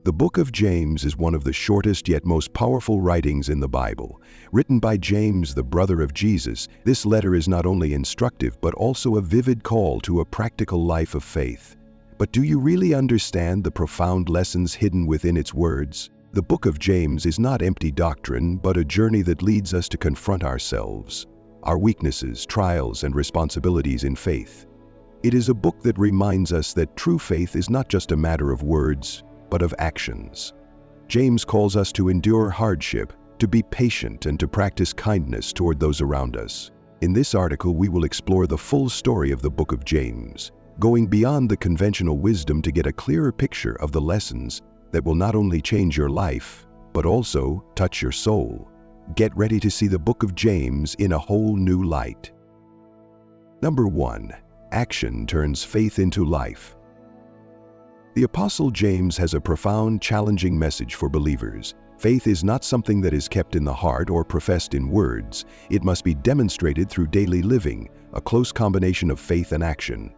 The book of James is one of the shortest yet most powerful writings in the Bible. Written by James, the brother of Jesus, this letter is not only instructive but also a vivid call to a practical life of faith. But do you really understand the profound lessons hidden within its words? The book of James is not empty doctrine, but a journey that leads us to confront ourselves, our weaknesses, trials, and responsibilities in faith. It is a book that reminds us that true faith is not just a matter of words, but of actions. James calls us to endure hardship, to be patient, and to practice kindness toward those around us. In this article, we will explore the full story of the book of James, going beyond the conventional wisdom to get a clearer picture of the lessons that will not only change your life, but also touch your soul. Get ready to see the book of James in a whole new light. Number 1. Action turns faith into life. The Apostle James has a profound, challenging message for believers. Faith is not something that is kept in the heart or professed in words. It must be demonstrated through daily living, a close combination of faith and action.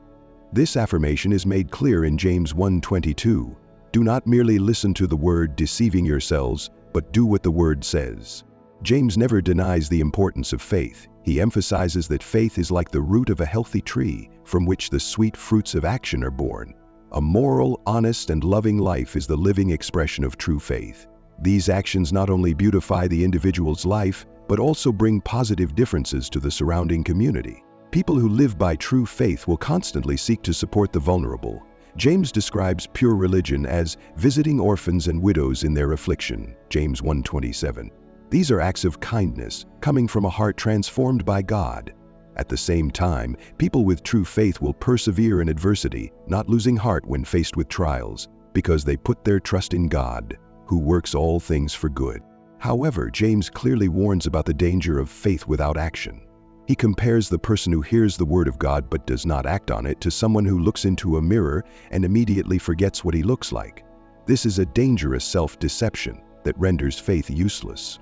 This affirmation is made clear in James 1:22. Do not merely listen to the word, deceiving yourselves, but do what the word says. James never denies the importance of faith. He emphasizes that faith is like the root of a healthy tree, from which the sweet fruits of action are born. A moral, honest, and loving life is the living expression of true faith. These actions not only beautify the individual's life, but also bring positive differences to the surrounding community. People who live by true faith will constantly seek to support the vulnerable. James describes pure religion as visiting orphans and widows in their affliction, James 1:27. These are acts of kindness, coming from a heart transformed by God. At the same time, people with true faith will persevere in adversity, not losing heart when faced with trials, because they put their trust in God, who works all things for good. However, James clearly warns about the danger of faith without action. He compares the person who hears the word of God but does not act on it to someone who looks into a mirror and immediately forgets what he looks like. This is a dangerous self-deception that renders faith useless.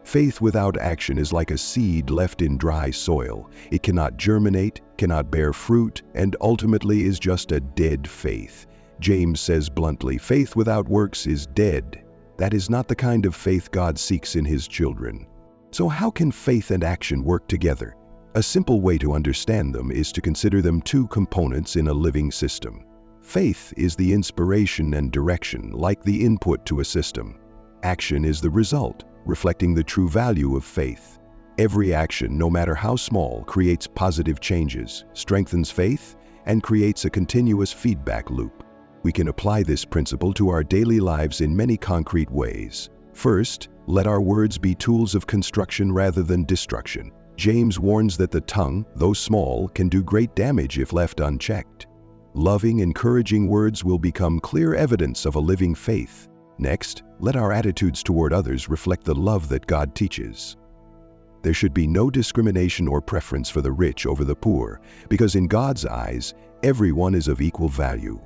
Faith without action is like a seed left in dry soil. It cannot germinate, cannot bear fruit, and ultimately is just a dead faith. James says bluntly, faith without works is dead. That is not the kind of faith God seeks in His children. So how can faith and action work together? A simple way to understand them is to consider them two components in a living system. Faith is the inspiration and direction, like the input to a system. Action is the result, reflecting the true value of faith. Every action, no matter how small, creates positive changes, strengthens faith, and creates a continuous feedback loop. We can apply this principle to our daily lives in many concrete ways. First, let our words be tools of construction rather than destruction. James warns that the tongue, though small, can do great damage if left unchecked. Loving, encouraging words will become clear evidence of a living faith. Next, let our attitudes toward others reflect the love that God teaches. There should be no discrimination or preference for the rich over the poor, because in God's eyes, everyone is of equal value.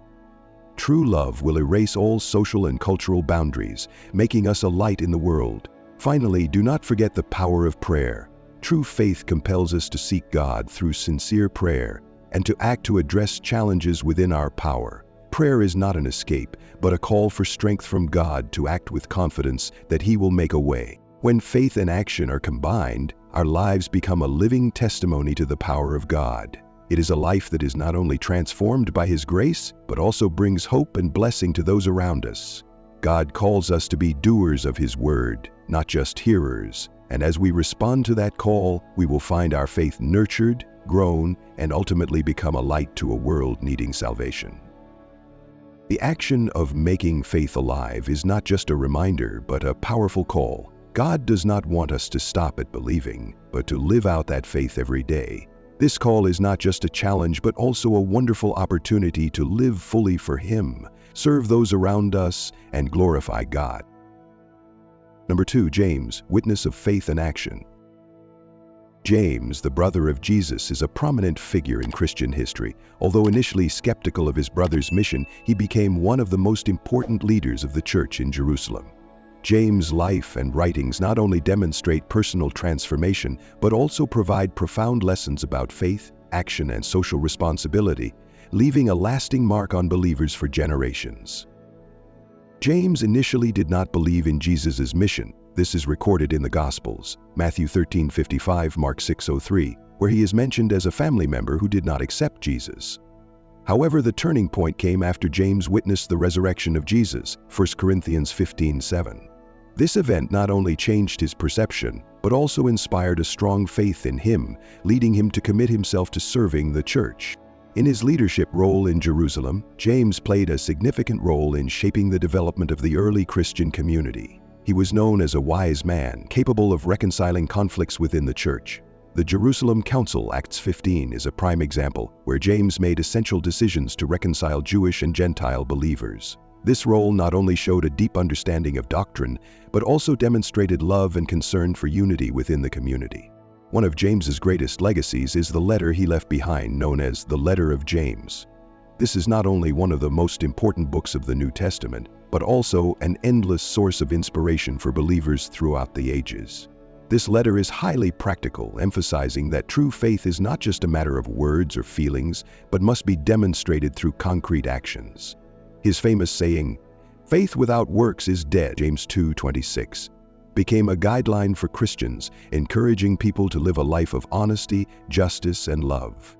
True love will erase all social and cultural boundaries, making us a light in the world. Finally, do not forget the power of prayer. True faith compels us to seek God through sincere prayer and to act to address challenges within our power. Prayer is not an escape, but a call for strength from God to act with confidence that He will make a way. When faith and action are combined, our lives become a living testimony to the power of God. It is a life that is not only transformed by His grace, but also brings hope and blessing to those around us. God calls us to be doers of His word, not just hearers. And as we respond to that call, we will find our faith nurtured, grown, and ultimately become a light to a world needing salvation. The action of making faith alive is not just a reminder, but a powerful call. God does not want us to stop at believing, but to live out that faith every day. This call is not just a challenge, but also a wonderful opportunity to live fully for Him, serve those around us, and glorify God. Number 2, James, witness of faith and action. James, the brother of Jesus, is a prominent figure in Christian history. Although initially skeptical of his brother's mission, he became one of the most important leaders of the church in Jerusalem. James' life and writings not only demonstrate personal transformation, but also provide profound lessons about faith, action, and social responsibility, leaving a lasting mark on believers for generations. James initially did not believe in Jesus' mission. This is recorded in the Gospels, Matthew 13:55, Mark 6:03, where he is mentioned as a family member who did not accept Jesus. However, the turning point came after James witnessed the resurrection of Jesus, 1 Corinthians 15:7. This event not only changed his perception, but also inspired a strong faith in him, leading him to commit himself to serving the church. In his leadership role in Jerusalem, James played a significant role in shaping the development of the early Christian community. He was known as a wise man, capable of reconciling conflicts within the church. The Jerusalem Council, Acts 15, is a prime example, where James made essential decisions to reconcile Jewish and Gentile believers. This role not only showed a deep understanding of doctrine, but also demonstrated love and concern for unity within the community. One of James's greatest legacies is the letter he left behind, known as the Letter of James. This is not only one of the most important books of the New Testament, but also an endless source of inspiration for believers throughout the ages. This letter is highly practical, emphasizing that true faith is not just a matter of words or feelings, but must be demonstrated through concrete actions. His famous saying, "Faith without works is dead," James 2:26, became a guideline for Christians, encouraging people to live a life of honesty, justice, and love.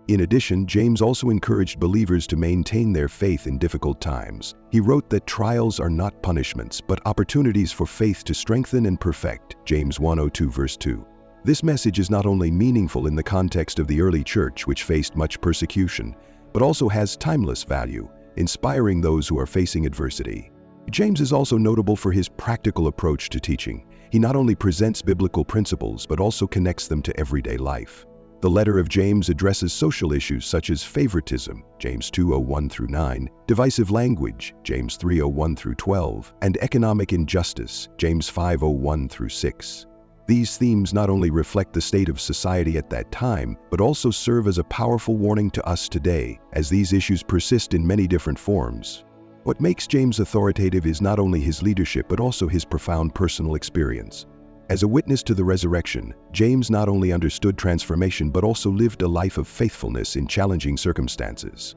In addition, James also encouraged believers to maintain their faith in difficult times. He wrote that trials are not punishments, but opportunities for faith to strengthen and perfect, James 1:02 verse 2. This message is not only meaningful in the context of the early church, which faced much persecution, but also has timeless value, inspiring those who are facing adversity. James is also notable for his practical approach to teaching. He not only presents biblical principles, but also connects them to everyday life. The letter of James addresses social issues such as favoritism, James 2:01 through 9, divisive language, James 3:01 through 12, and economic injustice, James 5:01 through 6. These themes not only reflect the state of society at that time, but also serve as a powerful warning to us today, as these issues persist in many different forms. What makes James authoritative is not only his leadership, but also his profound personal experience. As a witness to the resurrection, James not only understood transformation, but also lived a life of faithfulness in challenging circumstances.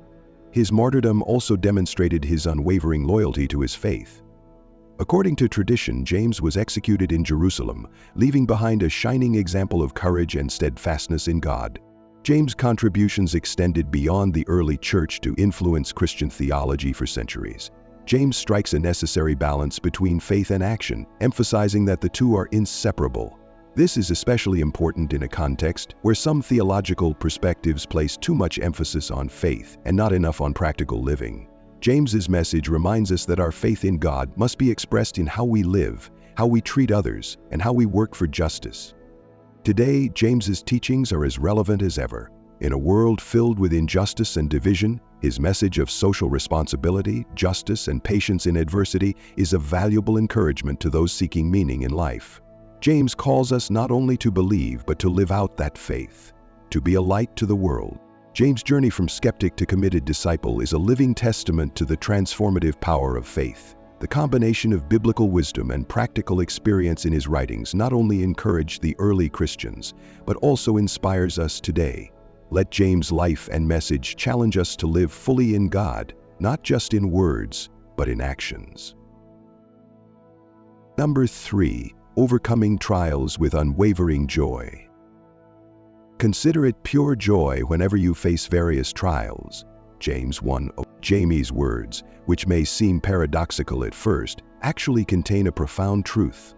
His martyrdom also demonstrated his unwavering loyalty to his faith. According to tradition, James was executed in Jerusalem, leaving behind a shining example of courage and steadfastness in God. James' contributions extended beyond the early church to influence Christian theology for centuries. James strikes a necessary balance between faith and action, emphasizing that the two are inseparable. This is especially important in a context where some theological perspectives place too much emphasis on faith and not enough on practical living. James's message reminds us that our faith in God must be expressed in how we live, how we treat others, and how we work for justice. Today, James's teachings are as relevant as ever. In a world filled with injustice and division, his message of social responsibility, justice, and patience in adversity is a valuable encouragement to those seeking meaning in life. James calls us not only to believe, but to live out that faith, to be a light to the world. James' journey from skeptic to committed disciple is a living testament to the transformative power of faith. The combination of biblical wisdom and practical experience in his writings not only encouraged the early Christians, but also inspires us today. Let James' life and message challenge us to live fully in God, not just in words, but in actions. Number 3, overcoming trials with unwavering joy. Consider it pure joy whenever you face various trials. James 1:0. Jamie's words, which may seem paradoxical at first, actually contain a profound truth.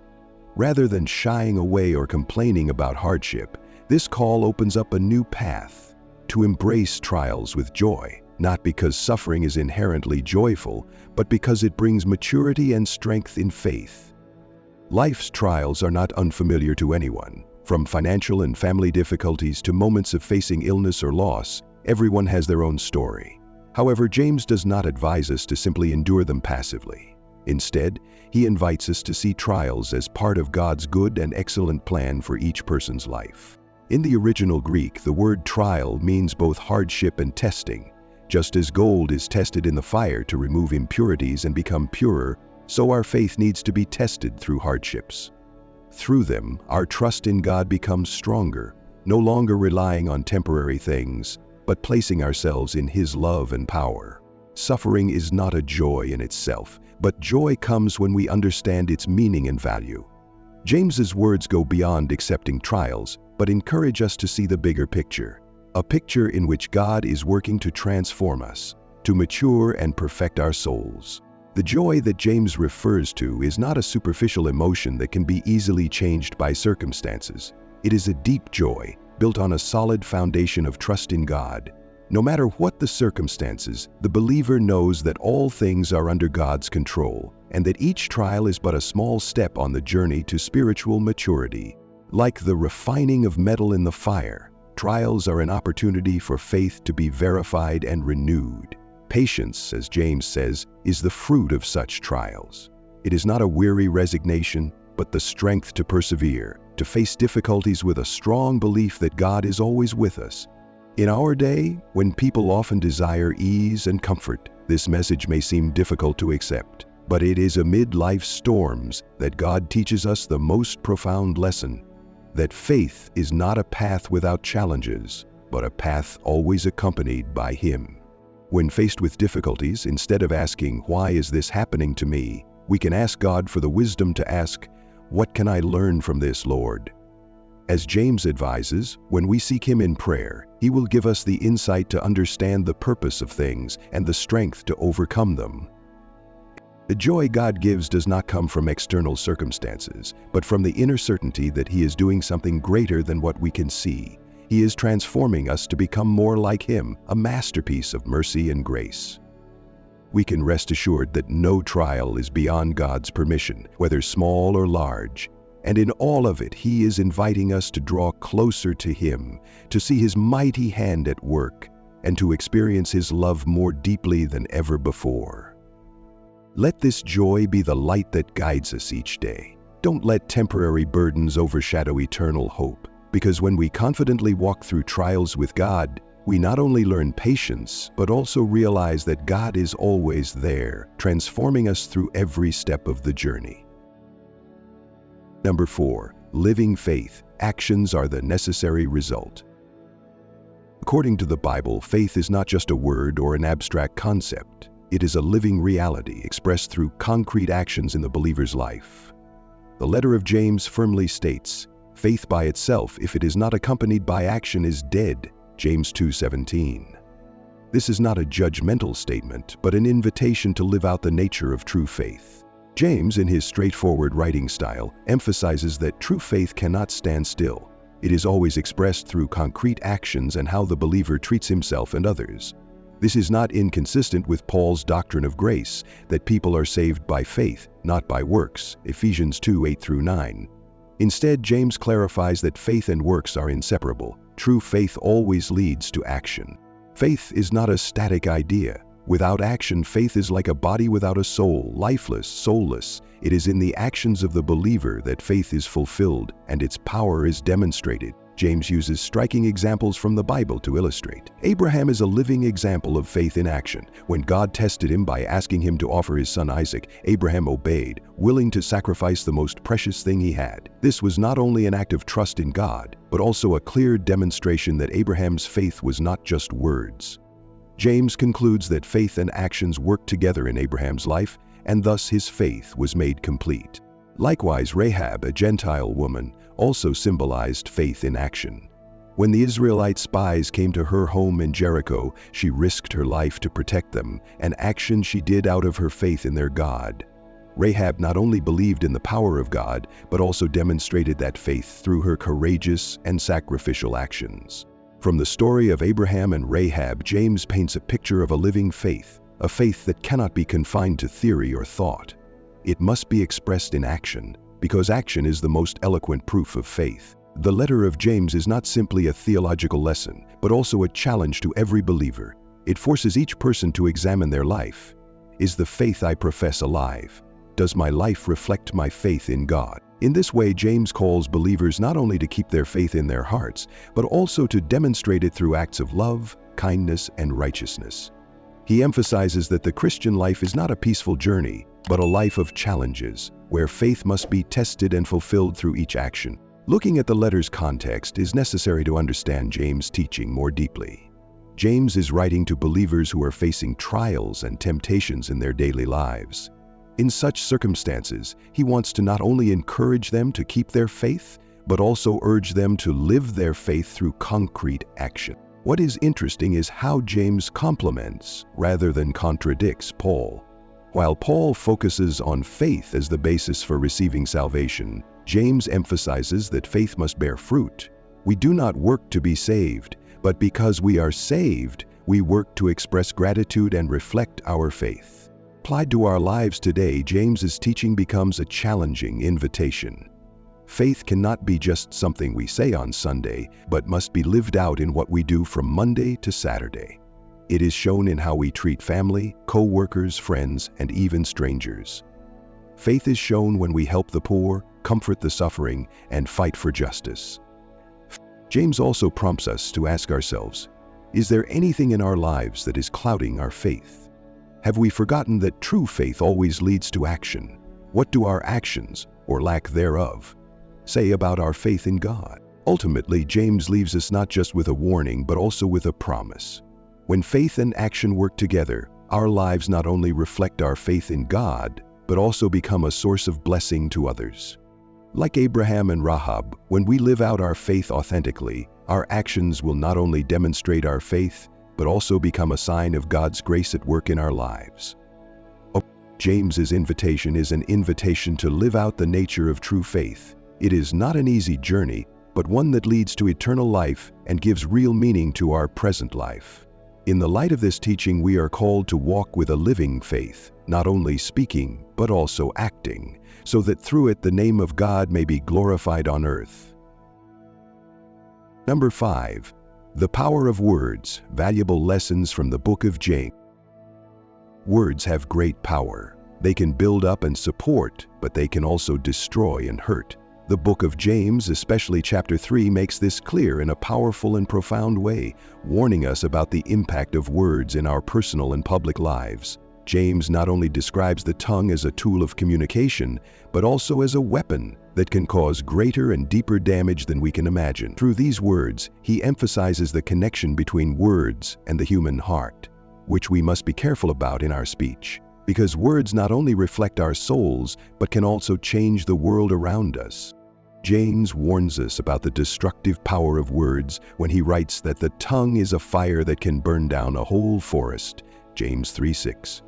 Rather than shying away or complaining about hardship, this call opens up a new path to embrace trials with joy, not because suffering is inherently joyful, but because it brings maturity and strength in faith. Life's trials are not unfamiliar to anyone. From financial and family difficulties to moments of facing illness or loss, everyone has their own story. However, James does not advise us to simply endure them passively. Instead, he invites us to see trials as part of God's good and excellent plan for each person's life. In the original Greek, the word trial means both hardship and testing. Just as gold is tested in the fire to remove impurities and become purer, so our faith needs to be tested through hardships. Through them, our trust in God becomes stronger, no longer relying on temporary things, but placing ourselves in His love and power. Suffering is not a joy in itself, but joy comes when we understand its meaning and value. James's words go beyond accepting trials, but encourage us to see the bigger picture, a picture in which God is working to transform us, to mature and perfect our souls. The joy that James refers to is not a superficial emotion that can be easily changed by circumstances. It is a deep joy, built on a solid foundation of trust in God. No matter what the circumstances, the believer knows that all things are under God's control, and that each trial is but a small step on the journey to spiritual maturity. Like the refining of metal in the fire, trials are an opportunity for faith to be verified and renewed. Patience, as James says, is the fruit of such trials. It is not a weary resignation, but the strength to persevere, to face difficulties with a strong belief that God is always with us. In our day, when people often desire ease and comfort, this message may seem difficult to accept. But it is amid life's storms that God teaches us the most profound lesson, that faith is not a path without challenges, but a path always accompanied by Him. When faced with difficulties, instead of asking, "Why is this happening to me?" we can ask God for the wisdom to ask, "What can I learn from this, Lord?" As James advises, when we seek Him in prayer, He will give us the insight to understand the purpose of things and the strength to overcome them. The joy God gives does not come from external circumstances, but from the inner certainty that He is doing something greater than what we can see. He is transforming us to become more like Him, a masterpiece of mercy and grace. We can rest assured that no trial is beyond God's permission, whether small or large. And in all of it, He is inviting us to draw closer to Him, to see His mighty hand at work, and to experience His love more deeply than ever before. Let this joy be the light that guides us each day. Don't let temporary burdens overshadow eternal hope, because when we confidently walk through trials with God, we not only learn patience, but also realize that God is always there, transforming us through every step of the journey. Number 4, living faith. Actions are the necessary result. According to the Bible, faith is not just a word or an abstract concept. It is a living reality expressed through concrete actions in the believer's life. The letter of James firmly states, "Faith by itself, if it is not accompanied by action, is dead." James 2:17. This is not a judgmental statement, but an invitation to live out the nature of true faith. James, in his straightforward writing style, emphasizes that true faith cannot stand still. It is always expressed through concrete actions and how the believer treats himself and others. This is not inconsistent with Paul's doctrine of grace, that people are saved by faith, not by works, Ephesians 2:8-9. Instead, James clarifies that faith and works are inseparable. True faith always leads to action. Faith is not a static idea. Without action, faith is like a body without a soul, lifeless, soulless. It is in the actions of the believer that faith is fulfilled and its power is demonstrated. James uses striking examples from the Bible to illustrate. Abraham is a living example of faith in action. When God tested him by asking him to offer his son Isaac, Abraham obeyed, willing to sacrifice the most precious thing he had. This was not only an act of trust in God, but also a clear demonstration that Abraham's faith was not just words. James concludes that faith and actions worked together in Abraham's life, and thus his faith was made complete. Likewise, Rahab, a Gentile woman, also symbolized faith in action. When the Israelite spies came to her home in Jericho, she risked her life to protect them, an action she did out of her faith in their God. Rahab not only believed in the power of God, but also demonstrated that faith through her courageous and sacrificial actions. From the story of Abraham and Rahab, James paints a picture of a living faith, a faith that cannot be confined to theory or thought. It must be expressed in action, because action is the most eloquent proof of faith. The letter of James is not simply a theological lesson, but also a challenge to every believer. It forces each person to examine their life. Is the faith I profess alive? Does my life reflect my faith in God? In this way, James calls believers not only to keep their faith in their hearts, but also to demonstrate it through acts of love, kindness, and righteousness. He emphasizes that the Christian life is not a peaceful journey, but a life of challenges, where faith must be tested and fulfilled through each action. Looking at the letter's context is necessary to understand James' teaching more deeply. James is writing to believers who are facing trials and temptations in their daily lives. In such circumstances, he wants to not only encourage them to keep their faith, but also urge them to live their faith through concrete action. What is interesting is how James complements rather than contradicts Paul. While Paul focuses on faith as the basis for receiving salvation, James emphasizes that faith must bear fruit. We do not work to be saved, but because we are saved, we work to express gratitude and reflect our faith. Applied to our lives today, James's teaching becomes a challenging invitation. Faith cannot be just something we say on Sunday, but must be lived out in what we do from Monday to Saturday. It is shown in how we treat family, co-workers, friends, and even strangers. Faith is shown when we help the poor, comfort the suffering, and fight for justice. James also prompts us to ask ourselves, is there anything in our lives that is clouding our faith? Have we forgotten that true faith always leads to action? What do our actions, or lack thereof, say about our faith in God? Ultimately, James leaves us not just with a warning, but also with a promise. When faith and action work together, our lives not only reflect our faith in God, but also become a source of blessing to others. Like Abraham and Rahab, when we live out our faith authentically, our actions will not only demonstrate our faith, but also become a sign of God's grace at work in our lives. James's invitation is an invitation to live out the nature of true faith. It is not an easy journey, but one that leads to eternal life and gives real meaning to our present life. In the light of this teaching, we are called to walk with a living faith, not only speaking, but also acting, so that through it the name of God may be glorified on earth. Number 5. The power of words, valuable lessons from the book of James. Words have great power. They can build up and support, but they can also destroy and hurt. The book of James, especially chapter 3, makes this clear in a powerful and profound way, warning us about the impact of words in our personal and public lives. James not only describes the tongue as a tool of communication, but also as a weapon that can cause greater and deeper damage than we can imagine. Through these words, he emphasizes the connection between words and the human heart, which we must be careful about in our speech, because words not only reflect our souls, but can also change the world around us. James warns us about the destructive power of words when he writes that the tongue is a fire that can burn down a whole forest, James 3:6.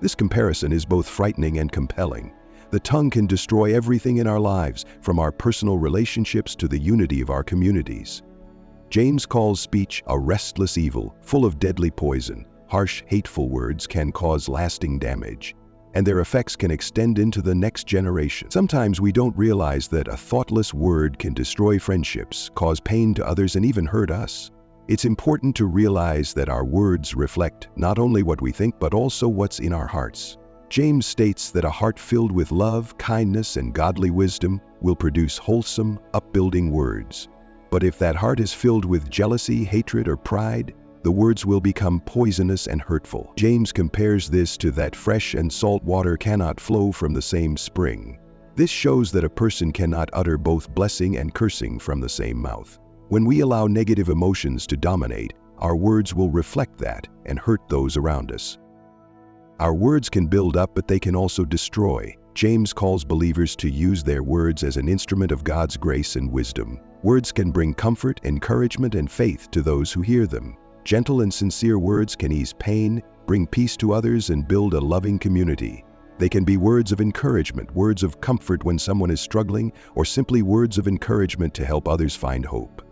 This comparison is both frightening and compelling. The tongue can destroy everything in our lives, from our personal relationships to the unity of our communities. James calls speech a restless evil, full of deadly poison. Harsh, hateful words can cause lasting damage, and their effects can extend into the next generation. Sometimes we don't realize that a thoughtless word can destroy friendships, cause pain to others, and even hurt us. It's important to realize that our words reflect not only what we think, but also what's in our hearts. James states that a heart filled with love, kindness, and godly wisdom will produce wholesome, upbuilding words. But if that heart is filled with jealousy, hatred, or pride, the words will become poisonous and hurtful. James compares this to that fresh and salt water cannot flow from the same spring. This shows that a person cannot utter both blessing and cursing from the same mouth. When we allow negative emotions to dominate, our words will reflect that and hurt those around us. Our words can build up, but they can also destroy. James calls believers to use their words as an instrument of God's grace and wisdom. Words can bring comfort, encouragement, and faith to those who hear them. Gentle and sincere words can ease pain, bring peace to others, and build a loving community. They can be words of encouragement, words of comfort when someone is struggling, or simply words of encouragement to help others find hope.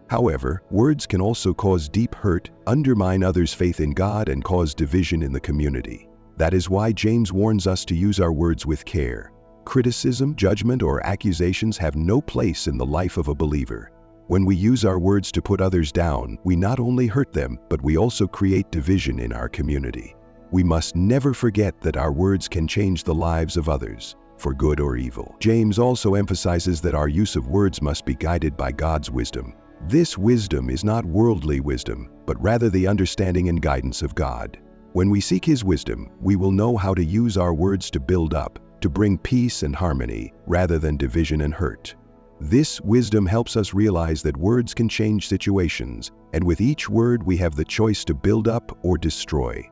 However, words can also cause deep hurt, undermine others' faith in God, and cause division in the community. That is why James warns us to use our words with care. Criticism, judgment, or accusations have no place in the life of a believer. When we use our words to put others down, we not only hurt them, but we also create division in our community. We must never forget that our words can change the lives of others, for good or evil. James also emphasizes that our use of words must be guided by God's wisdom. This wisdom is not worldly wisdom, but rather the understanding and guidance of God. When we seek His wisdom, we will know how to use our words to build up, to bring peace and harmony, rather than division and hurt. This wisdom helps us realize that words can change situations, and with each word we have the choice to build up or destroy.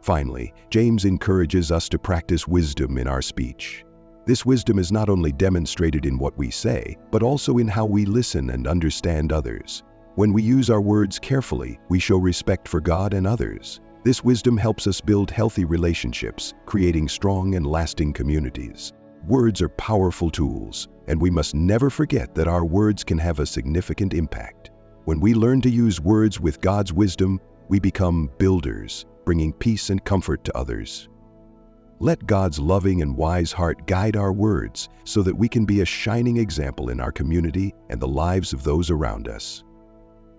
Finally, James encourages us to practice wisdom in our speech. This wisdom is not only demonstrated in what we say, but also in how we listen and understand others. When we use our words carefully, we show respect for God and others. This wisdom helps us build healthy relationships, creating strong and lasting communities. Words are powerful tools, and we must never forget that our words can have a significant impact. When we learn to use words with God's wisdom, we become builders, bringing peace and comfort to others. Let God's loving and wise heart guide our words so that we can be a shining example in our community and the lives of those around us.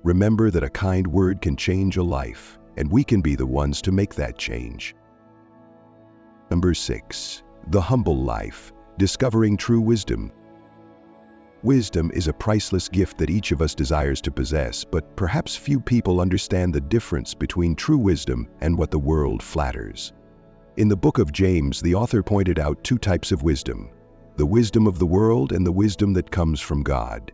Remember that a kind word can change a life, and we can be the ones to make that change. Number 6. The humble life, discovering true wisdom. Wisdom is a priceless gift that each of us desires to possess, but perhaps few people understand the difference between true wisdom and what the world flatters. In the book of James, the author pointed out two types of wisdom: the wisdom of the world and the wisdom that comes from God.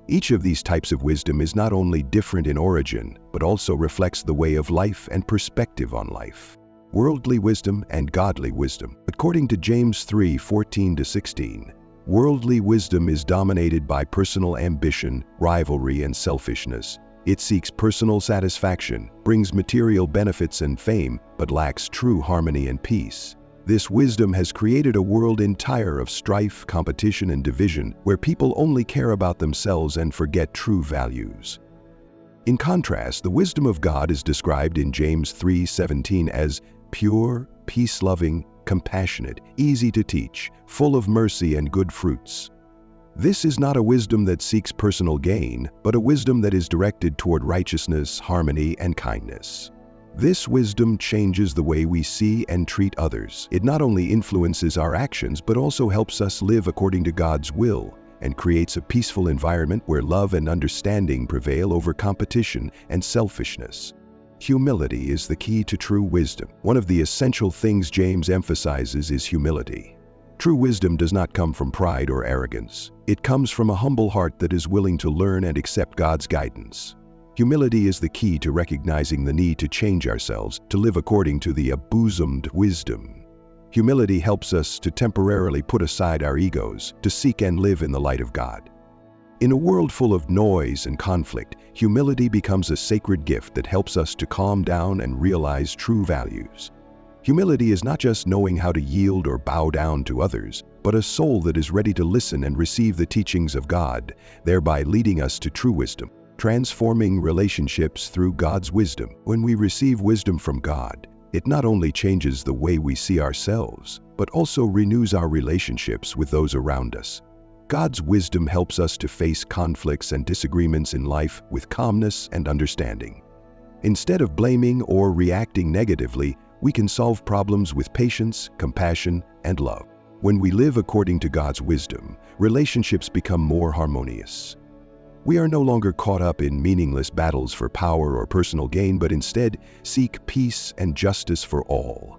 Each of these types of wisdom is not only different in origin, but also reflects the way of life and perspective on life. Worldly wisdom and godly wisdom. According to James 3:14-16, worldly wisdom is dominated by personal ambition, rivalry, and selfishness. It seeks personal satisfaction, brings material benefits and fame, but lacks true harmony and peace. This wisdom has created a world entire of strife, competition, and division, where people only care about themselves and forget true values. In contrast, the wisdom of God is described in James 3:17 as pure, peace-loving, compassionate, easy to teach, full of mercy and good fruits. This is not a wisdom that seeks personal gain, but a wisdom that is directed toward righteousness, harmony, and kindness. This wisdom changes the way we see and treat others. It not only influences our actions, but also helps us live according to God's will and creates a peaceful environment where love and understanding prevail over competition and selfishness. Humility is the key to true wisdom. One of the essential things James emphasizes is humility. True wisdom does not come from pride or arrogance. It comes from a humble heart that is willing to learn and accept God's guidance. Humility is the key to recognizing the need to change ourselves, to live according to the abosomed wisdom. Humility helps us to temporarily put aside our egos, to seek and live in the light of God. In a world full of noise and conflict, humility becomes a sacred gift that helps us to calm down and realize true values. Humility is not just knowing how to yield or bow down to others, but a soul that is ready to listen and receive the teachings of God, thereby leading us to true wisdom, transforming relationships through God's wisdom. When we receive wisdom from God, it not only changes the way we see ourselves, but also renews our relationships with those around us. God's wisdom helps us to face conflicts and disagreements in life with calmness and understanding. Instead of blaming or reacting negatively, we can solve problems with patience, compassion, and love. When we live according to God's wisdom, relationships become more harmonious. We are no longer caught up in meaningless battles for power or personal gain, but instead seek peace and justice for all.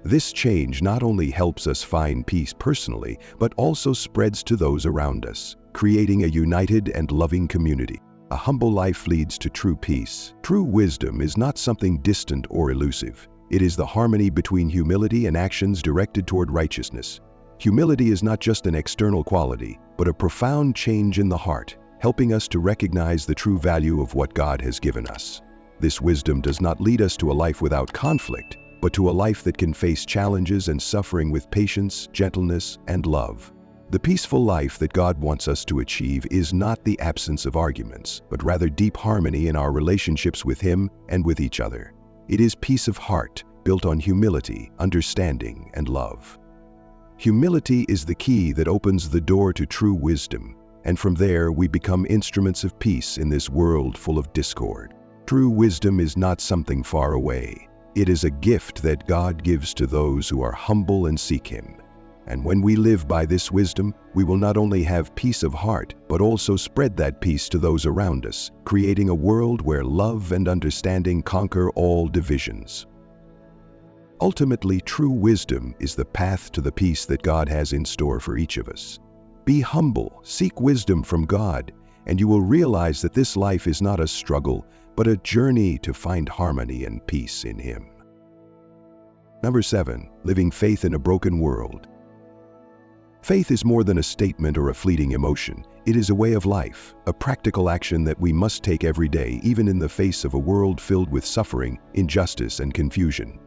This change not only helps us find peace personally, but also spreads to those around us, creating a united and loving community. A humble life leads to true peace. True wisdom is not something distant or elusive. It is the harmony between humility and actions directed toward righteousness. Humility is not just an external quality, but a profound change in the heart, helping us to recognize the true value of what God has given us. This wisdom does not lead us to a life without conflict, but to a life that can face challenges and suffering with patience, gentleness, and love. The peaceful life that God wants us to achieve is not the absence of arguments, but rather deep harmony in our relationships with Him and with each other. It is peace of heart, built on humility, understanding, and love. Humility is the key that opens the door to true wisdom, and from there we become instruments of peace in this world full of discord. True wisdom is not something far away. It is a gift that God gives to those who are humble and seek Him. And when we live by this wisdom, we will not only have peace of heart, but also spread that peace to those around us, creating a world where love and understanding conquer all divisions. Ultimately, true wisdom is the path to the peace that God has in store for each of us. Be humble, seek wisdom from God, and you will realize that this life is not a struggle, but a journey to find harmony and peace in Him. Number 7. Living faith in a broken world. Faith is more than a statement or a fleeting emotion. It is a way of life, a practical action that we must take every day, even in the face of a world filled with suffering, injustice, and confusion.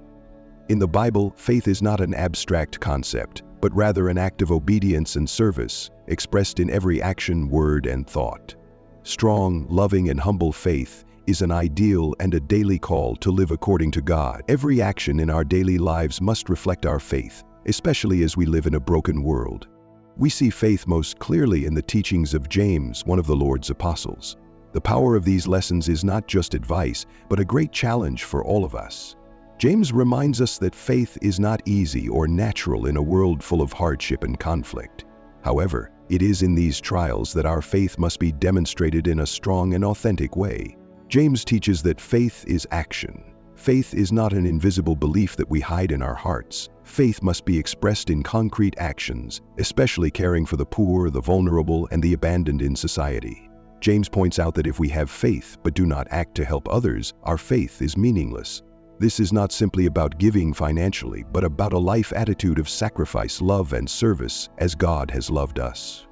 In the Bible, faith is not an abstract concept, but rather an act of obedience and service, expressed in every action, word, and thought. Strong, loving, and humble faith is an ideal and a daily call to live according to God. Every action in our daily lives must reflect our faith, especially as we live in a broken world. We see faith most clearly in the teachings of James, one of the Lord's apostles. The power of these lessons is not just advice, but a great challenge for all of us. James reminds us that faith is not easy or natural in a world full of hardship and conflict. However, it is in these trials that our faith must be demonstrated in a strong and authentic way. James teaches that faith is action. Faith is not an invisible belief that we hide in our hearts. Faith must be expressed in concrete actions, especially caring for the poor, the vulnerable, and the abandoned in society. James points out that if we have faith but do not act to help others, our faith is meaningless. This is not simply about giving financially, but about a life attitude of sacrifice, love, and service as God has loved us.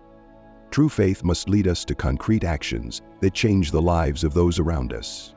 True faith must lead us to concrete actions that change the lives of those around us.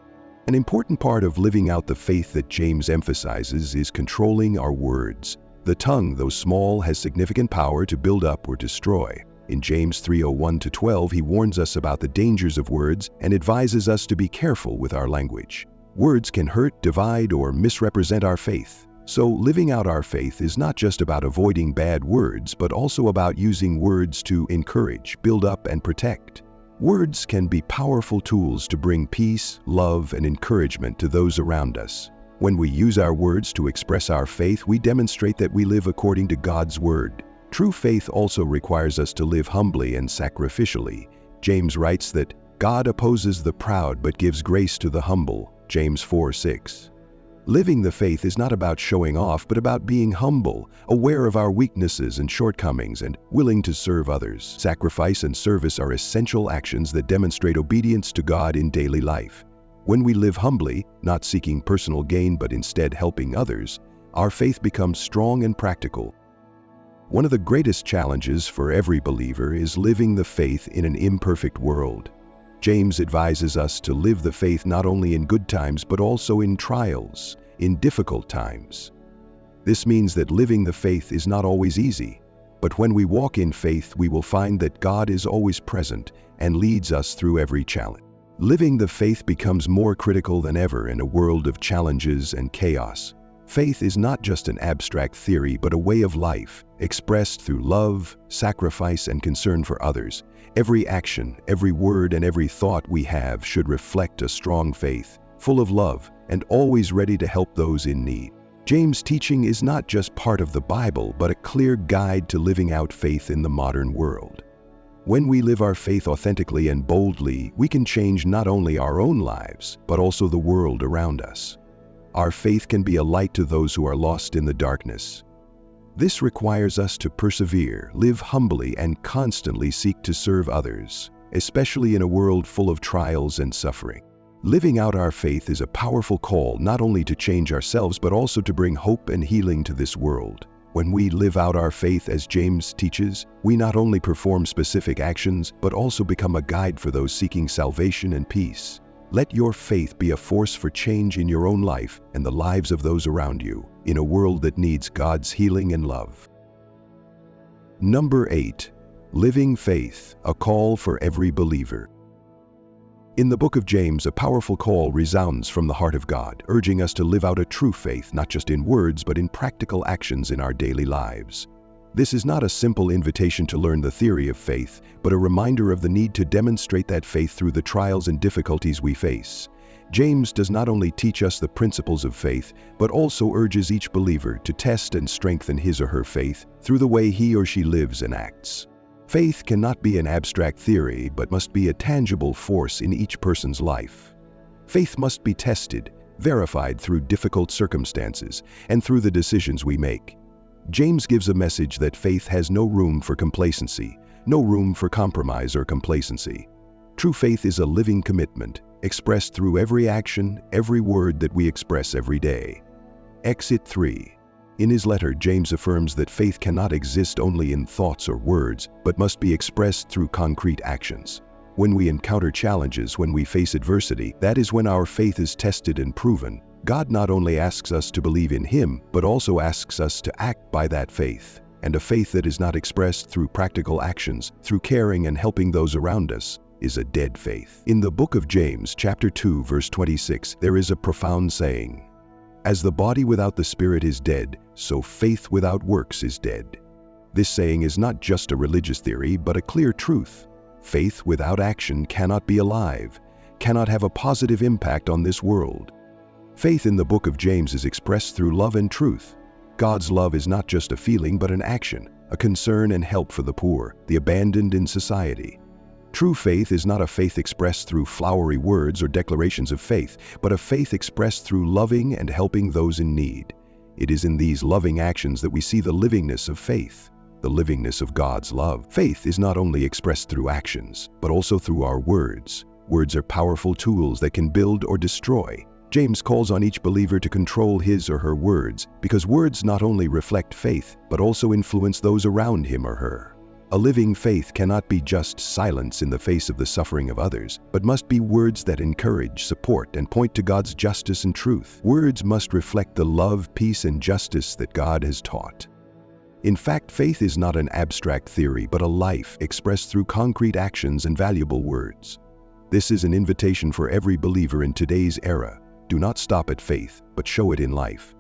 An important part of living out the faith that James emphasizes is controlling our words. The tongue, though small, has significant power to build up or destroy. In James 3:1-12, he warns us about the dangers of words and advises us to be careful with our language. Words can hurt, divide, or misrepresent our faith. So living out our faith is not just about avoiding bad words, but also about using words to encourage, build up, and protect. Words can be powerful tools to bring peace, love, and encouragement to those around us. When we use our words to express our faith, we demonstrate that we live according to God's word. True faith also requires us to live humbly and sacrificially. James writes that God opposes the proud but gives grace to the humble. James 4:6. Living the faith is not about showing off, but about being humble, aware of our weaknesses and shortcomings, and willing to serve others. Sacrifice and service are essential actions that demonstrate obedience to God in daily life. When we live humbly, not seeking personal gain but instead helping others, our faith becomes strong and practical. One of the greatest challenges for every believer is living the faith in an imperfect world. James advises us to live the faith not only in good times but also in trials, in difficult times. This means that living the faith is not always easy, but when we walk in faith, we will find that God is always present and leads us through every challenge. Living the faith becomes more critical than ever in a world of challenges and chaos. Faith is not just an abstract theory, but a way of life, expressed through love, sacrifice, and concern for others. Every action, every word, and every thought we have should reflect a strong faith, full of love, and always ready to help those in need. James' teaching is not just part of the Bible, but a clear guide to living out faith in the modern world. When we live our faith authentically and boldly, we can change not only our own lives, but also the world around us. Our faith can be a light to those who are lost in the darkness. This requires us to persevere, live humbly, and constantly seek to serve others, especially in a world full of trials and suffering. Living out our faith is a powerful call not only to change ourselves but also to bring hope and healing to this world. When we live out our faith as James teaches, we not only perform specific actions but also become a guide for those seeking salvation and peace. Let your faith be a force for change in your own life and the lives of those around you, in a world that needs God's healing and love. Number 8. Living faith, a call for every believer. In the book of James, a powerful call resounds from the heart of God, urging us to live out a true faith, not just in words, but in practical actions in our daily lives. This is not a simple invitation to learn the theory of faith, but a reminder of the need to demonstrate that faith through the trials and difficulties we face. James does not only teach us the principles of faith, but also urges each believer to test and strengthen his or her faith through the way he or she lives and acts. Faith cannot be an abstract theory, but must be a tangible force in each person's life. Faith must be tested, verified through difficult circumstances, and through the decisions we make. James gives a message that faith has no room for complacency, no room for compromise or complacency. True faith is a living commitment, expressed through every action, every word that we express every day. Exit 3. In his letter, James affirms that faith cannot exist only in thoughts or words, but must be expressed through concrete actions. When we encounter challenges, when we face adversity, that is when our faith is tested and proven. God not only asks us to believe in Him, but also asks us to act by that faith. And a faith that is not expressed through practical actions, through caring and helping those around us, is a dead faith. In the book of James, chapter 2, verse 26, there is a profound saying, "As the body without the spirit is dead, so faith without works is dead." This saying is not just a religious theory, but a clear truth. Faith without action cannot be alive, cannot have a positive impact on this world. Faith in the book of James is expressed through love and truth. God's love is not just a feeling, but an action, a concern and help for the poor, the abandoned in society. True faith is not a faith expressed through flowery words or declarations of faith, but a faith expressed through loving and helping those in need. It is in these loving actions that we see the livingness of faith, the livingness of God's love. Faith is not only expressed through actions, but also through our words. Words are powerful tools that can build or destroy. James calls on each believer to control his or her words, because words not only reflect faith, but also influence those around him or her. A living faith cannot be just silence in the face of the suffering of others, but must be words that encourage, support, and point to God's justice and truth. Words must reflect the love, peace, and justice that God has taught. In fact, faith is not an abstract theory, but a life expressed through concrete actions and valuable words. This is an invitation for every believer in today's era. Do not stop at faith, but show it in life.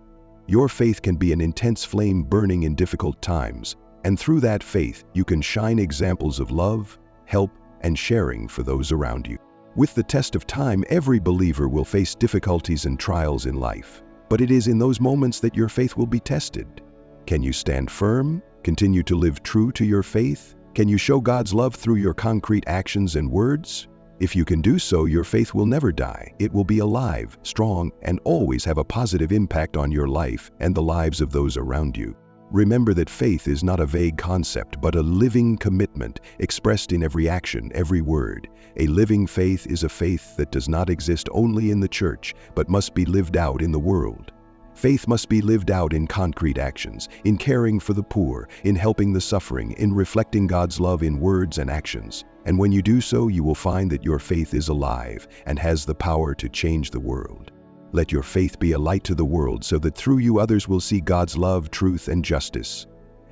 Your faith can be an intense flame burning in difficult times, and through that faith, you can shine examples of love, help, and sharing for those around you. With the test of time, every believer will face difficulties and trials in life, but it is in those moments that your faith will be tested. Can you stand firm? Continue to live true to your faith? Can you show God's love through your concrete actions and words? If you can do so, your faith will never die. It will be alive, strong, and always have a positive impact on your life and the lives of those around you. Remember that faith is not a vague concept, but a living commitment expressed in every action, every word. A living faith is a faith that does not exist only in the church, but must be lived out in the world. Faith must be lived out in concrete actions, in caring for the poor, in helping the suffering, in reflecting God's love in words and actions. And when you do so, you will find that your faith is alive and has the power to change the world. Let your faith be a light to the world so that through you others will see God's love, truth, and justice.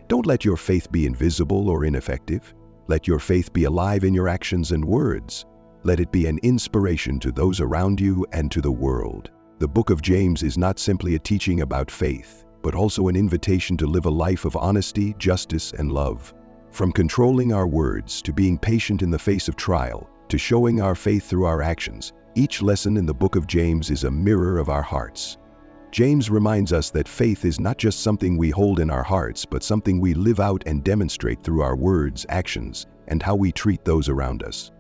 Don't let your faith be invisible or ineffective. Let your faith be alive in your actions and words. Let it be an inspiration to those around you and to the world. The book of James is not simply a teaching about faith, but also an invitation to live a life of honesty, justice, and love. From controlling our words to being patient in the face of trial, to showing our faith through our actions, each lesson in the book of James is a mirror of our hearts. James reminds us that faith is not just something we hold in our hearts, but something we live out and demonstrate through our words, actions, and how we treat those around us.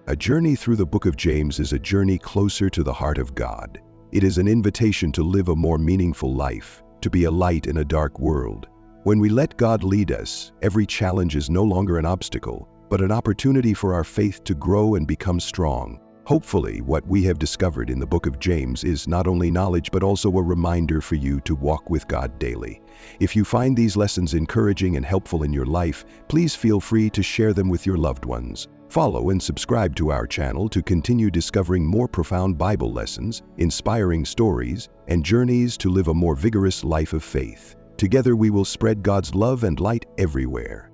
A journey through the book of James is a journey closer to the heart of God. It is an invitation to live a more meaningful life, to be a light in a dark world. When we let God lead us, every challenge is no longer an obstacle, but an opportunity for our faith to grow and become strong. Hopefully, what we have discovered in the book of James is not only knowledge, but also a reminder for you to walk with God daily. If you find these lessons encouraging and helpful in your life, please feel free to share them with your loved ones. Follow and subscribe to our channel to continue discovering more profound Bible lessons, inspiring stories, and journeys to live a more vigorous life of faith. Together we will spread God's love and light everywhere.